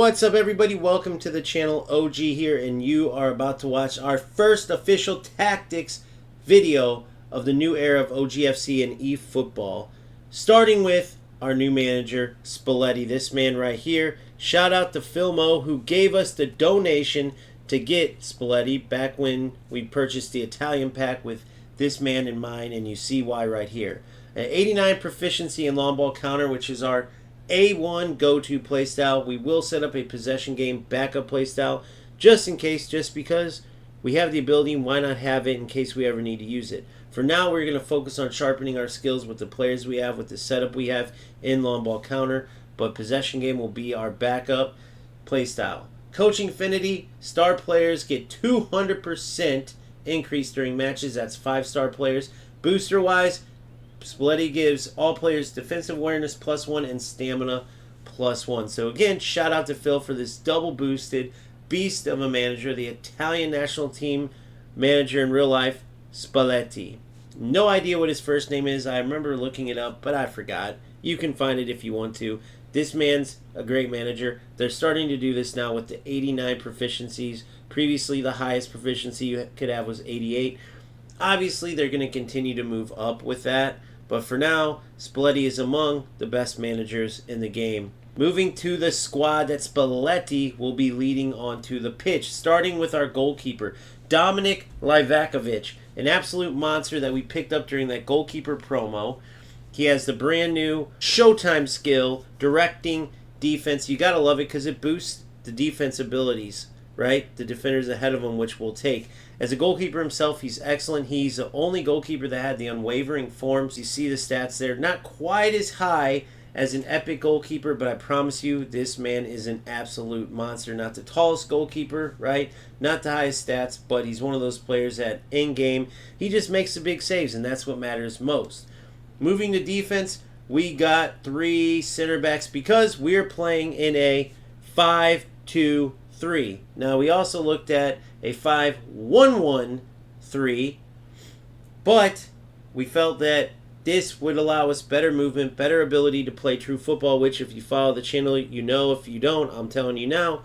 What's up, everybody? Welcome to the channel. OG here, and you are about to watch our first official tactics video of the new era of OGFC and eFootball, starting with our new manager, Spalletti. This man right here. Shout out to Filmo, who gave us the donation to get Spalletti back when we purchased the Italian pack with this man in mind, and you see why right here. An 89 proficiency in long ball counter, which is our A1 go-to playstyle. We will set up a possession game backup playstyle just in case, just because we have the ability. Why not have it in case we ever need to use it? For now, we're going to focus on sharpening our skills with the players we have, with the setup we have in long ball counter, but possession game will be our backup playstyle. Coaching affinity, star players get 200% increase during matches. That's 5-star players. Booster wise, Spalletti gives all players defensive awareness +1 and stamina +1. So again, shout out to Phil for this double boosted beast of a manager, the Italian national team manager in real life, Spalletti. No idea what his first name is. I remember looking it up, but I forgot. You can find it if you want to. This man's a great manager. They're starting to do this now with the 89 proficiencies. Previously, the highest proficiency you could have was 88. Obviously, they're going to continue to move up with that. But for now, Spalletti is among the best managers in the game. Moving to the squad that Spalletti will be leading onto the pitch, starting with our goalkeeper, Dominic Livakovic, an absolute monster that we picked up during that goalkeeper promo. He has the brand new Showtime skill, directing defense. You got to love it because it boosts the defense abilities, right? The defenders ahead of him, which we'll take. As a goalkeeper himself, he's excellent. He's the only goalkeeper that had the unwavering forms. You see the stats there. Not quite as high as an epic goalkeeper, but I promise you, this man is an absolute monster. Not the tallest goalkeeper, right? Not the highest stats, but he's one of those players that in-game, he just makes the big saves, and that's what matters most. Moving to defense, we got 3 center backs because we're playing in a 5-2-3. Now, we also looked at a 5-1-1-3, but we felt that this would allow us better movement, better ability to play true football, which if you follow the channel, you know. If you don't, I'm telling you now,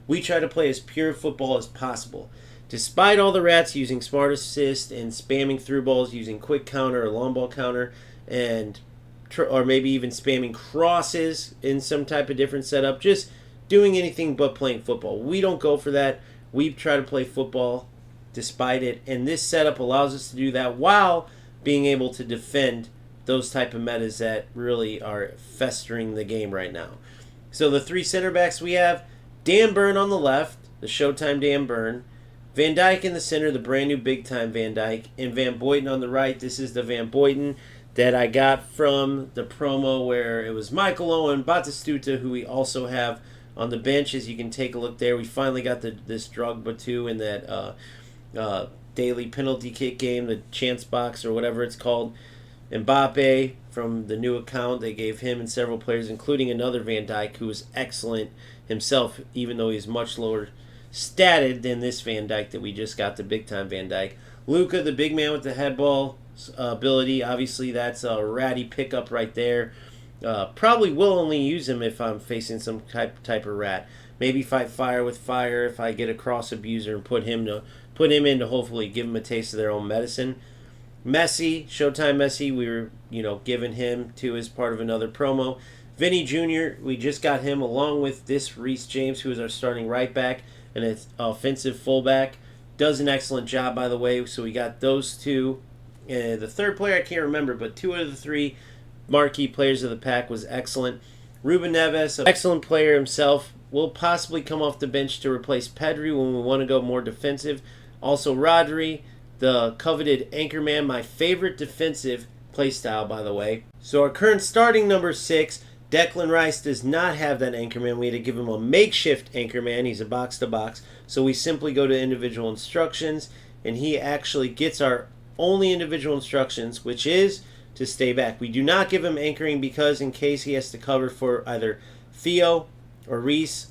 we try to play as pure football as possible. Despite all the rats using smart assist and spamming through balls using quick counter or long ball counter, or maybe even spamming crosses in some type of different setup, just doing anything but playing football. We don't go for that. We try to play football despite it, and this setup allows us to do that while being able to defend those type of metas that really are festering the game right now. So the 3 center backs we have, Dan Burn on the left, the Showtime Dan Burn, Van Dijk in the center, the brand new big time Van Dijk, and Van Boyten on the right. This is the Van Boyten that I got from the promo where it was Michael Owen, Batistuta, who we also have on the bench. As you can take a look there, we finally got this Drogba too in that daily penalty kick game, the chance box or whatever it's called. Mbappe from the new account, they gave him and several players, including another Van Dijk who was excellent himself, even though he's much lower statted than this Van Dijk that we just got, the big time Van Dijk. Luka, the big man with the head ball ability, obviously that's a ratty pickup right there. Probably will only use him if I'm facing some type of rat. Maybe fight fire with fire if I get a cross abuser and put him in to hopefully give him a taste of their own medicine. Messi, Showtime Messi, we were giving him to as part of another promo. Vinny Jr., we just got him along with this Reece James, who is our starting right back and an offensive fullback. Does an excellent job, by the way. So we got those two. The third player I can't remember, but 2 out of the 3 marquee players of the pack was excellent. Ruben Neves, an excellent player himself, will possibly come off the bench to replace Pedri when we want to go more defensive. Also Rodri, the coveted anchorman, my favorite defensive playstyle, by the way. So our current starting number 6, Declan Rice, does not have that anchorman. We had to give him a makeshift anchorman. He's a box-to-box. So we simply go to individual instructions, and he actually gets our only individual instructions, which is to stay back. We do not give him anchoring because in case he has to cover for either Theo or Reece,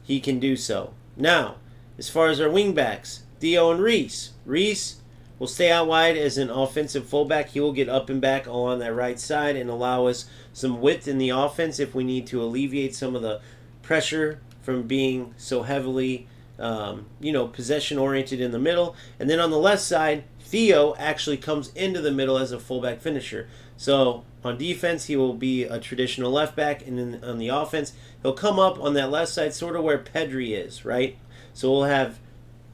he can do so. Now, as far as our wingbacks, Theo and Reece. Reece will stay out wide as an offensive fullback. He will get up and back along that right side and allow us some width in the offense if we need to alleviate some of the pressure from being so heavily, possession oriented in the middle. And then on the left side, Theo actually comes into the middle as a fullback finisher. So on defense, he will be a traditional left back, and then on the offense, he'll come up on that left side, sort of where Pedri is, right? So we'll have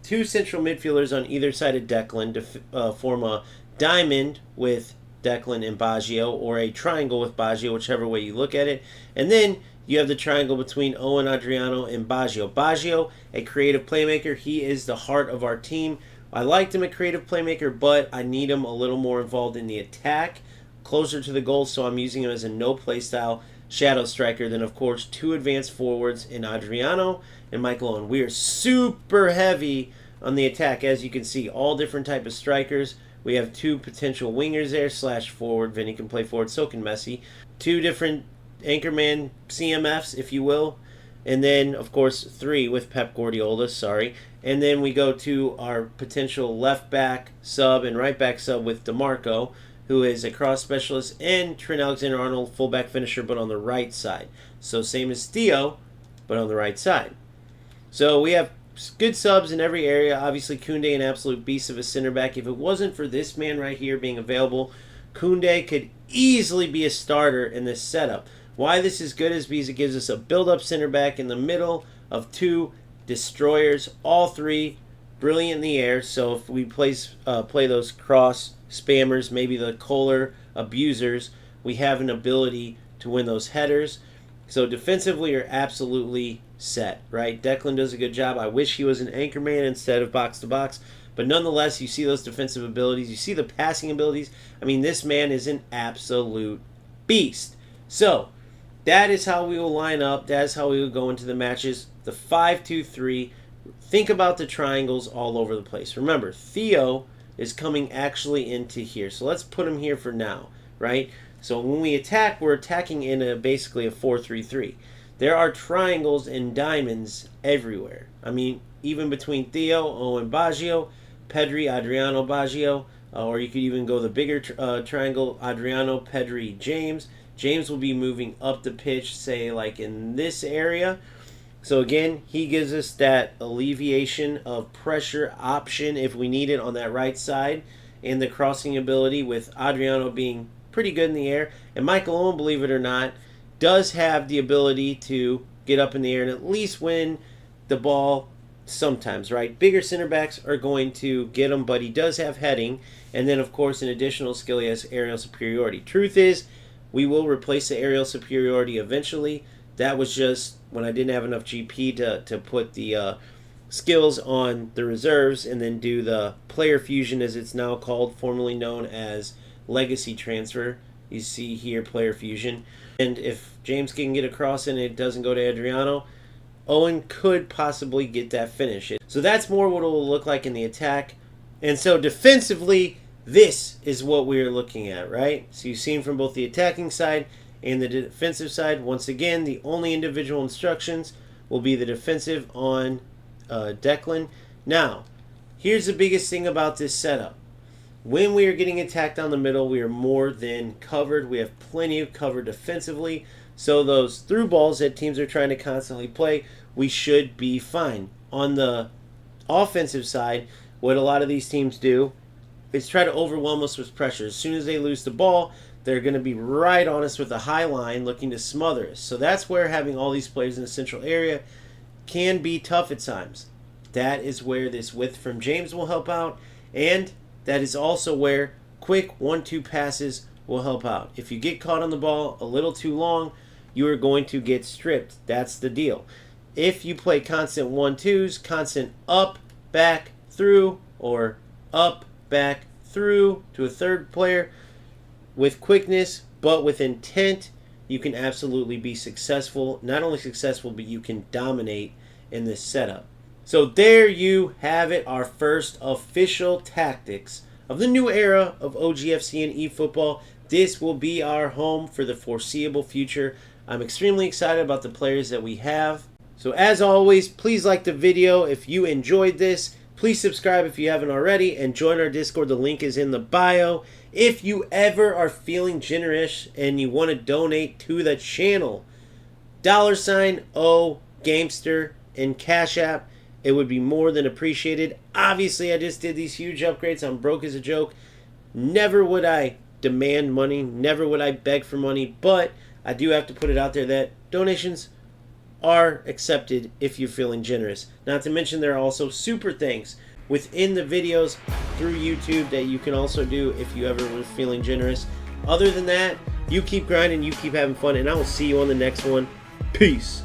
two central midfielders on either side of Declan to form a diamond with Declan and Baggio, or a triangle with Baggio, whichever way you look at it. And then you have the triangle between Owen, Adriano, and Baggio. Baggio, a creative playmaker. He is the heart of our team. I liked him a creative playmaker, but I need him a little more involved in the attack, closer to the goal, so I'm using him as a no play style shadow striker. Then, of course, two advanced forwards in Adriano and Michael Owen. We are super heavy on the attack, as you can see, all different type of strikers. We have two potential wingers there, / forward. Vinny can play forward, so can Messi. Two different anchorman CMFs, if you will. And then, of course, three with Pep Guardiola, sorry. And then we go to our potential left back sub and right back sub with DeMarco, who is a cross specialist, and Trent Alexander-Arnold, fullback finisher, but on the right side. So same as Theo, but on the right side. So we have good subs in every area. Obviously, Koundé, an absolute beast of a center back. If it wasn't for this man right here being available, Koundé could easily be a starter in this setup. Why this is good is because it gives us a build-up center back in the middle of two destroyers, all three brilliant in the air. So if we play those cross spammers, maybe the Kohler abusers, we have an ability to win those headers. So defensively, you're absolutely set, right? Declan does a good job. I wish he was an anchorman instead of box-to-box. But nonetheless, you see those defensive abilities. You see the passing abilities. I mean, this man is an absolute beast. So that is how we will line up. That is how we will go into the matches. The 5-2-3. Think about the triangles all over the place. Remember, Theo is coming actually into here. So let's put him here for now, right? So when we attack, we're attacking in basically a 4-3-3. There are triangles and diamonds everywhere. I mean, even between Theo, Owen, Baggio, Pedri, Adriano, Baggio, or you could even go the bigger triangle, Adriano, Pedri, James. James will be moving up the pitch, say like in this area. So again, he gives us that alleviation of pressure option if we need it on that right side, and the crossing ability with Adriano being pretty good in the air. And Michael Owen, believe it or not, does have the ability to get up in the air and at least win the ball sometimes, right? Bigger center backs are going to get him, but he does have heading. And then, of course, an additional skill, he has aerial superiority. Truth is, we will replace the aerial superiority eventually. That was just when I didn't have enough GP to put the skills on the reserves and then do the player fusion, as it's now called, formerly known as legacy transfer. You see here player fusion. And if James can get across and it doesn't go to Adriano, Owen could possibly get that finish. So that's more what it will look like in the attack. And so defensively, this is what we are looking at, right? So you've seen from both the attacking side and the defensive side. Once again, the only individual instructions will be the defensive on Declan. Now, here's the biggest thing about this setup. When we are getting attacked down the middle, we are more than covered. We have plenty of cover defensively. So those through balls that teams are trying to constantly play, we should be fine. On the offensive side, what a lot of these teams do is try to overwhelm us with pressure. As soon as they lose the ball, they're going to be right on us with a high line looking to smother us. So that's where having all these players in the central area can be tough at times. That is where this width from James will help out, and that is also where quick 1-2 passes will help out. If you get caught on the ball a little too long, you are going to get stripped. That's the deal. If you play constant 1-2s, constant up, back, through, or up, back, through to a third player with quickness but with intent, you can absolutely be successful. Not only successful, but you can dominate in this setup. So there you have it, our first official tactics of the new era of OGFC and eFootball. This will be our home for the foreseeable future. I'm extremely excited about the players that we have. So as always, please like the video if you enjoyed this. Please subscribe if you haven't already, and join our Discord. The link is in the bio. If you ever are feeling generous and you want to donate to the channel, $OGFC. Gamester and Cash App, it would be more than appreciated. Obviously, I just did these huge upgrades. I'm broke as a joke. Never would I demand money. Never would I beg for money. But I do have to put it out there that donations are accepted if you're feeling generous. Not to mention there are also super things within the videos through YouTube that you can also do if you ever were feeling generous. Other than that, you keep grinding, you keep having fun, and I will see you on the next one. Peace.